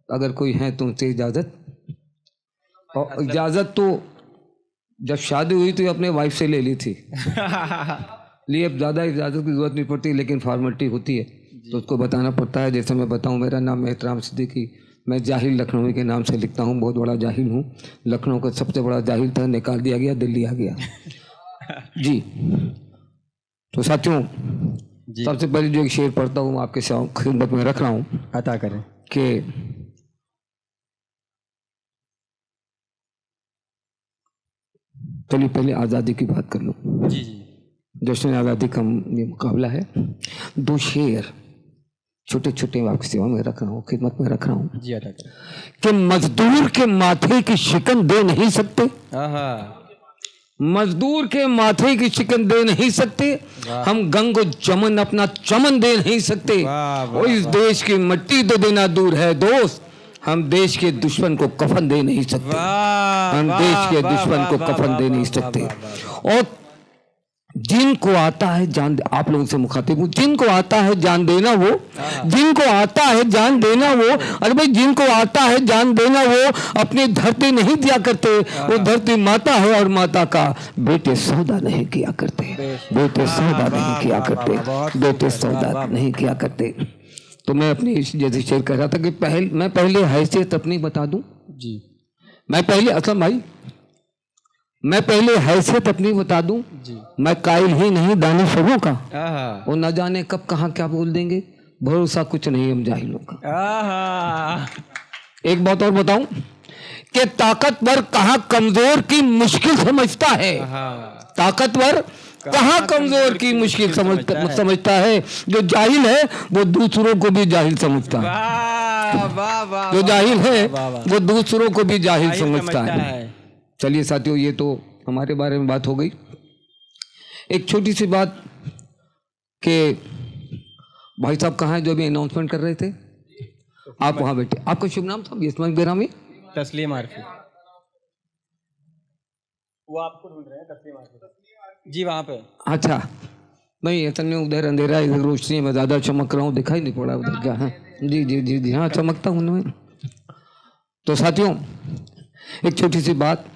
अगर कोई है तो उनसे इजाज़त, और इजाज़त तो जब शादी हुई तो अपने वाइफ से ले ली थी लिए अब ज़्यादा इजाज़त की ज़रूरत नहीं पड़ती, लेकिन फॉर्मेलिटी होती है तो उसको बताना पड़ता है। जैसे मैं बताऊं, मेरा नाम एहतराम सिद्दीकी, मैं जाहिल लखनऊ के नाम से लिखता हूं, बहुत बड़ा जाहिल हूं। लखनऊ का सबसे बड़ा जाहिल था, निकाल दिया गया, दिल्ली आ गया जी। तो साथियों, सबसे पहले जो एक शेर पढ़ता हूँ आपके खिदमत में रख रहा हूँ, अता करें कि चलिए पहले आज़ादी की बात कर लूँ। जी जी। जश्न आज़ादी का ये मुकाबला है। दो शेर छोटे छोटे आपकी सेवा में रख रहा हूँ, खिदमत में रख रहा हूँ जी। अता करें कि मजदूर के माथे की शिकन दे नहीं सकते, मजदूर के माथे की शिकन दे नहीं सकते, हम गंगो जमन अपना चमन दे नहीं सकते। और इस देश की मिट्टी तो देना दूर है दोस्त, हम देश के दुश्मन को कफन दे नहीं सकते, हम देश के दुश्मन को कफन दे नहीं सकते। और जिनको आता है जान, आप लोगों से मुखातिब हूँ, जिनको आता है जान देना वो, जिनको आता है जान देना वो, अरे भाई जिनको आता है जान देना वो अपनी धरती नहीं दिया करते, वो धरती माता है और माता का बेटे सौदा नहीं किया करते, बेटे सौदा नहीं किया करते, बेटे सौदा नहीं किया करते। तो मैं अपनी जैसे शेर कह रहा था कि मैं पहले हैसियत अपनी बता दूं जी। मैं पहले असलम भाई, मैं पहले हैसियत अपनी बता दूं जी। मैं कायल ही नहीं दानिशरों का, वो न जाने कब कहाँ क्या बोल देंगे, भरोसा कुछ नहीं हम जाहिलों का। एक बात और बताऊं कि ताकतवर कहाँ कमजोर की मुश्किल समझता है, ताकतवर कहाँ कमजोर की मुश्किल समझता है, जो जाहिल है वो दूसरों को भी जाहिल समझता है, जो जाहिल है वो दूसरों को भी जाहिल समझता है। चलिए साथियों, ये तो हमारे बारे में बात हो गई। एक छोटी सी बात कि भाई साहब कहाँ हैं जो अभी अनाउंसमेंट कर रहे थे, आप वहाँ बैठे, आपका शुभ नाम साहब? यशमान बेरामी, तस्लीम आरफी, वो आपको ढूंढ रहे हैं, तस्लीम आरफी जी वहाँ पे। अच्छा, नहीं ऐसा नहीं, उधर अंधेरा इधर रोशनी, मैं ज़्यादा चमक रहा हूँ, दिखाई नहीं पड़ा उधर क्या है। जी जी जी जी हाँ, चमकता हूँ मैं। तो साथियों, एक छोटी सी बात,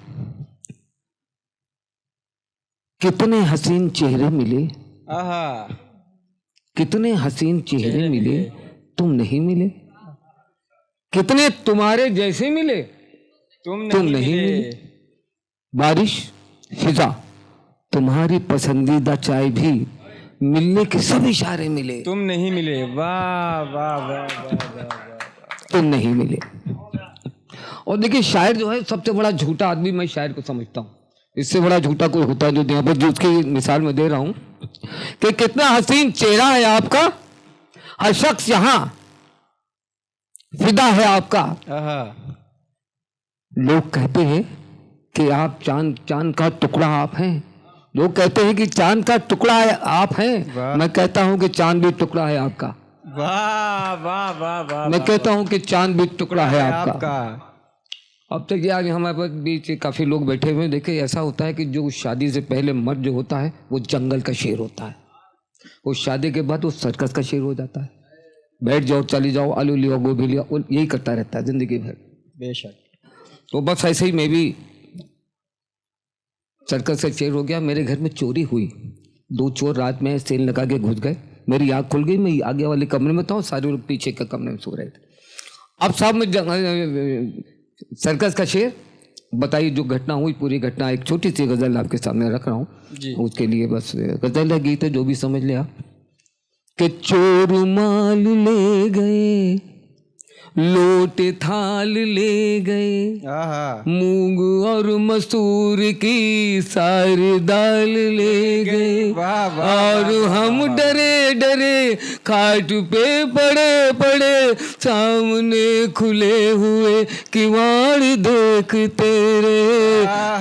कितने हसीन चेहरे मिले, कितने हसीन चेहरे मिले, तुम नहीं मिले, कितने तुम्हारे जैसे मिले, तुम नहीं मिले। बारिश, फिजा, तुम्हारी पसंदीदा चाय भी मिलने के सब इशारे मिले, तुम नहीं मिले। वाह वाह वाह वाह, तुम नहीं मिले। और देखिए, शायर जो है सबसे बड़ा झूठा आदमी मैं शायर को समझता हूँ, इससे बड़ा झूठा कोई होता है जो यहाँ पर, जो उसकी मिसाल में दे रहा हूं कि कितना हसीन चेहरा है आपका, हर शख्स यहाँ फिदा है आपका। लोग कहते हैं कि आप चांद का टुकड़ा आप हैं, लोग कहते हैं कि चांद का टुकड़ा आप हैं, मैं कहता हूं कि चांद भी टुकड़ा है आपका। वाह वाह वाह वाह, मैं कहता हूं कि चांद भी टुकड़ा है आपका। अब तक ये आज हमारे बीच काफ़ी लोग बैठे हुए हैं। देखिए, ऐसा होता है कि जो शादी से पहले मर्द जो होता है वो जंगल का शेर होता है, वो शादी के बाद वो सर्कस का शेर हो जाता है, बैठ जाओ चली जाओ, आलू लियो गोभी लियो, यही करता रहता है जिंदगी भर। बेशक। तो बस ऐसे ही मैं भी सर्कस का शेर हो गया। मेरे घर में चोरी हुई, 2 चोर रात में सेल लगा के घुस गए, मेरी आँख खुल गई, मैं आगे वाले कमरे में था, सारे लोग पीछे के कमरे में सो रहे थे। अब साहब मैं सर्कस का शेर, बताइए जो घटना हुई, पूरी घटना एक छोटी सी गजल आपके सामने रख रहा हूँ। उसके लिए बस गजल है, गीत है, जो भी समझ ले आप। कि चोर माल ले गए, लोट थाल ले गए, मूंग और मसूर की सारी दाल ले गए, और हम डरे डरे खाट पे पड़े पड़े, सामने खुले हुए किवाड़ देख तेरे,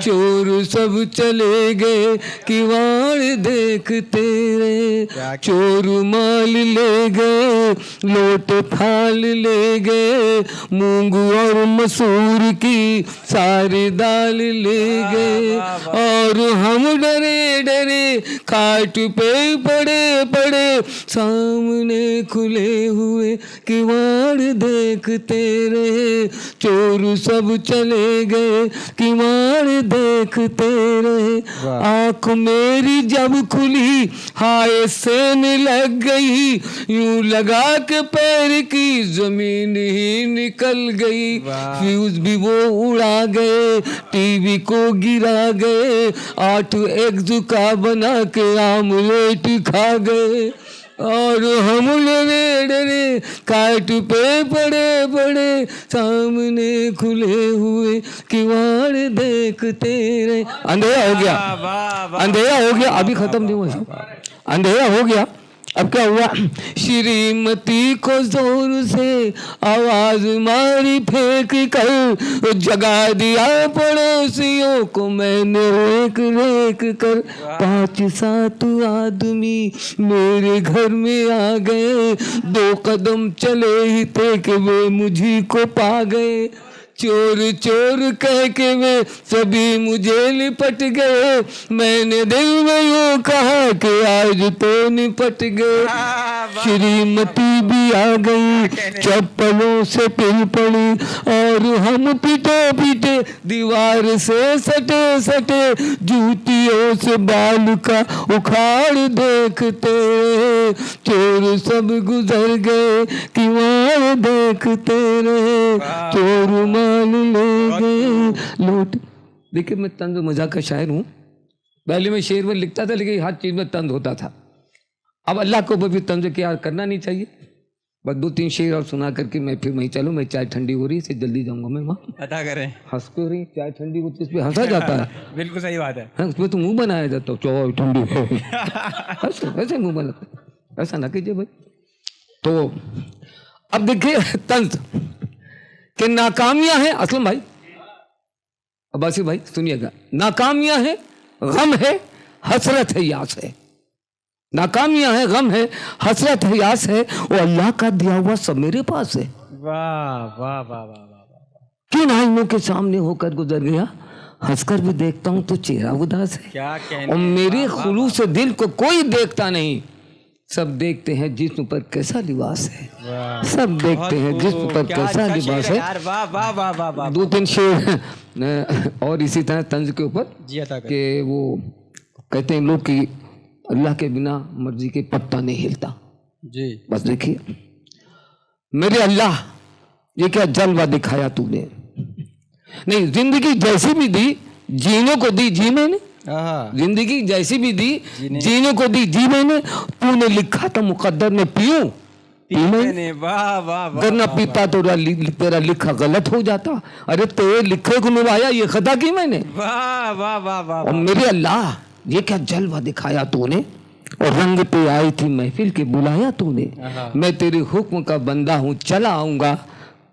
चोर सब चले गए किवाड़ देख तेरे, चोर माल ले गए, लोट थाल ले गए, गए, मूंग और मसूर की सारी दाल ले गए, और हम डरे डरे खाट पे पड़े पड़े, सामने खुले हुए किवाड़ देखते रहे, चोर सब चले गए किवाड़ देखते रहे। आँख मेरी जब खुली हाय सेन लग गई, यूं लगा के पैर की जमीन ही निकल गई। फ्यूज भी वो उड़ा गए, टीवी को गिरा गए, 8 एग्स का बना के आमलेट खा गए, और हम डरे डरे काट पे पड़े पड़े, सामने खुले हुए किवाड़ देखते रहे। अंधेरा हो गया, अंधेरा हो गया, अभी खत्म नहीं हुआ, अंधेरा हो गया। अब क्या हुआ, श्रीमती को जोर से आवाज मारी फेंक कर, जगा दिया पड़ोसियों को मैंने रेक रेक कर। 5-7 आदमी मेरे घर में आ गए, 2 कदम चले ही थे कि वे मुझी को पा गए। चोर चोर कह के वे सभी मुझे लिपट गए, मैंने दिल में यूं कहा कि आज तो निपट गए। श्रीमती भी आ गई, चप्पलों से पिल पड़ी, और हम पीटे पीटे दीवार से सटे सटे, जूतियों से बाल का उखाड़ देखते, चोर सब गुजर गए किवाड़ देखते रहे, चोर ले गए लूट। देखिए मैं तंज मजाक का शायर हूँ, पहले मैं शेर में लिखता था लेकिन हर चीज में तंज होता था। अब अल्लाह को भी तंज क्या करना नहीं चाहिए, बस 2-3 शेर और सुना करके मैं फिर वहीं चलूँ। मैं चाय ठंडी हो रही है, इससे जल्दी जाऊंगा मैं वहाँ। अता करें, हंस क्यों रही, चाय ठंडी होती है, इस पर हंसा जाता है। बिल्कुल सही बात है, उसमें तो मुंह बनाया जाता है, चाय ठंडी हो ऐसे मुंह बनाता, ऐसा ना कीजिए भाई। तो अब देखिए तंज कि नाकामियां हैं, असलम भाई अब्बासी भाई सुनिएगा, नाकामियां हैं, गम है, हसरत है, यास है। नाकामियां हैं, गम है, हसरत है, यास है, वो अल्लाह का दिया हुआ सब मेरे पास है। वाह वाह वाह वाह वाह। किन आईनों के सामने होकर गुजर गया, हंसकर भी देखता हूं तो चेहरा उदास है। क्या कहने, और मेरे खुलूस दिल को कोई देखता नहीं, सब देखते हैं जिस्म पर कैसा लिबास है, सब देखते हैं जिस्म पर कैसा लिबास है। वाह वाह वाह वाह वाह। 2-3 शेर और इसी तरह तंज के ऊपर कि वो कहते हैं लोग कि अल्लाह के बिना मर्जी के पत्ता नहीं हिलता जी। बस देखिए मेरे अल्लाह ये क्या जलवा दिखाया तूने, नहीं जिंदगी जैसी भी दी जीने को दी, जी मैंने जिंदगी जैसी भी दी जीने को दी, जी मैंने, तूने लिखा था मुकद्दर में पीऊं पी मैंने, अगर ना पीता तो तेरा लिखा गलत हो जाता, अरे तेरे लिखे को निभाया ये खता की मैंने। वाह वाह वाह वाह। और मेरे अल्लाह ये क्या जलवा दिखाया तूने, और रंग पे आई थी महफिल के बुलाया तूने, मैं तेरे हुक्म का बंदा हूँ चला आऊंगा,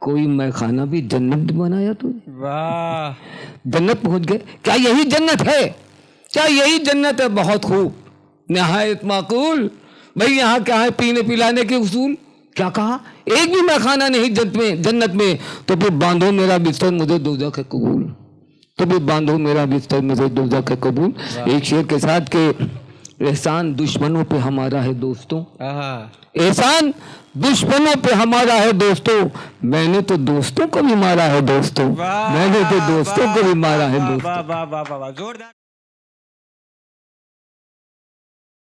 कोई मैं खाना भी जन्नत बनाया तूने। वाह, जन्नत पहुंच गए, क्या यही जन्नत है, क्या यही जन्नत है, बहुत खूब निहायत माकूल। भाई यहाँ क्या है पीने पिलाने के उसूल, क्या कहा एक भी मैं खाना नहीं जन्नत में, तो फिर बांधो मेरा बिस्तर मुझे दोज़ख है कबूल, तो फिर बांधो मेरा बिस्तर मुझे दोज़ख है कबूल। एक शेर के साथ के एहसान दुश्मनों पे हमारा है दोस्तों, एहसान दुश्मनों पे हमारा है दोस्तों, मैंने तो दोस्तों को भी मारा है दोस्तों, मैंने तो दोस्तों को भी मारा है दोस्तों। जोरदार।